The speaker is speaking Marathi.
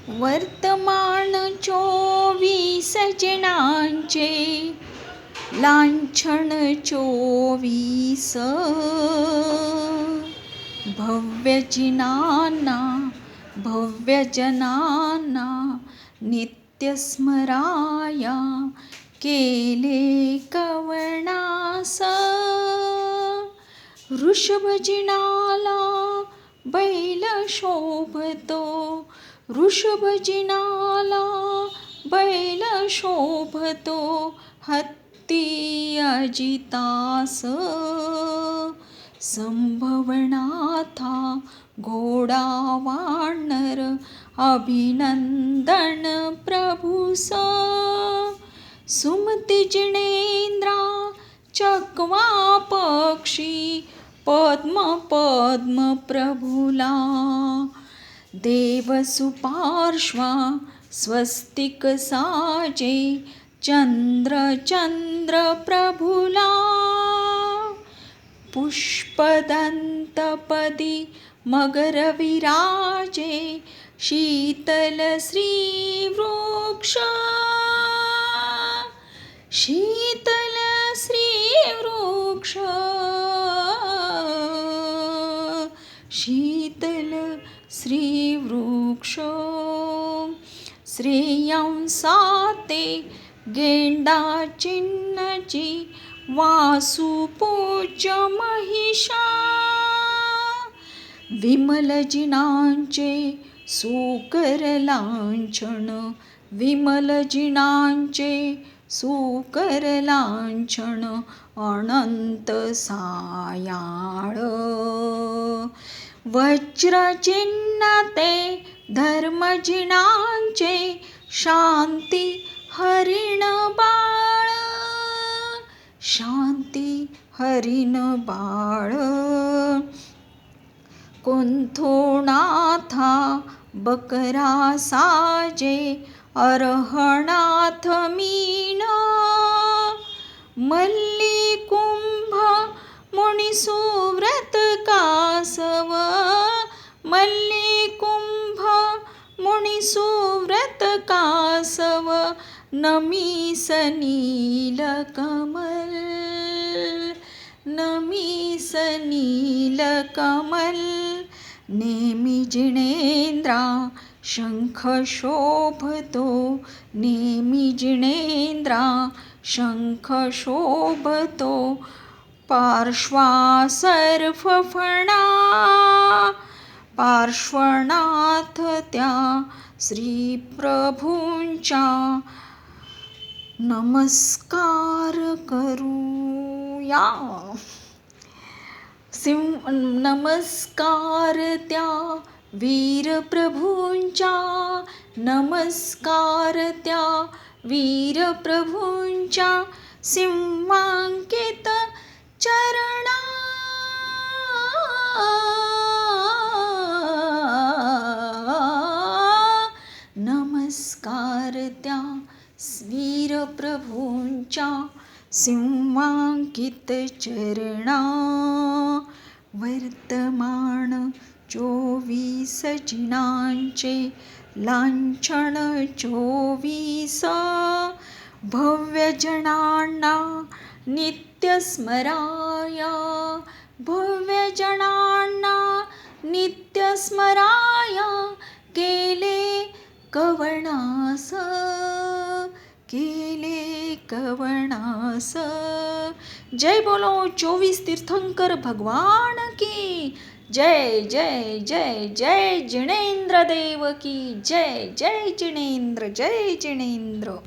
वर्तमान 24 जनांचे लांछन 24 भव्यजनांना नित्य स्मराया केले कवनास वृषभजिनाला बैल शोभतो वृषभजिनाला बैल शोभतो हत्ती अजितास संभवनाथा घोडा वानर अभिनंदन प्रभुस सुमती जिनेंद्रा चकवा पक्षी पद्म प्रभुला देव सुपार्श्वा स्वस्तिक साजे चंद्र प्रभुला पुष्पदंतपदी मगर विराजे शीतल श्रीवृक्ष शीतल श्रीवृक्ष शीतल श्रीवृक्ष श्रेयांसाते गेंडा चिन्नची वासुपूज्य महिषा विमलजिनांचे सुकर लांछन विमलजिनांचे सुकर लांछन अनंत सायाळ वज्रचिन्ह ते धर्मजिनांचे शांती हरिण बाळ शांती हरिण बाळ कुंथोनाथा बकरा साजे अर्हनाथ मीन मल्ली कुंभ मुनी सुव्रत कासव मल्ली कुंभ मुनी सुव्रत कासव नमीस नीलकमल नमीस नीलकमल नेमि जिनेंद्रा शंख शोभतो नेमि जिनेंद्रा शंख शोभतो पार्श्वा सर्वफणा पार्श्वनाथ त्या श्रीप्रभूंच्या नमस्कार करूया नमस्कार त्या वीरप्रभूंच्या नमस्कार त्या वीरप्रभूंच्या सिंहांकित चरणा नमस्कार त्या वीरप्रभूंच्या सिंहांकित चरणा वर्तमान 24 जिनांचे लांछन 24 भव्यजनांना नित्य स्मराया भव्यजनांना नित्य स्मराया केले कवनास जय बोलो 24 तीर्थंकर भगवान की जय जय जय जय जिनेंद्र देव की जय जय जिनेंद्र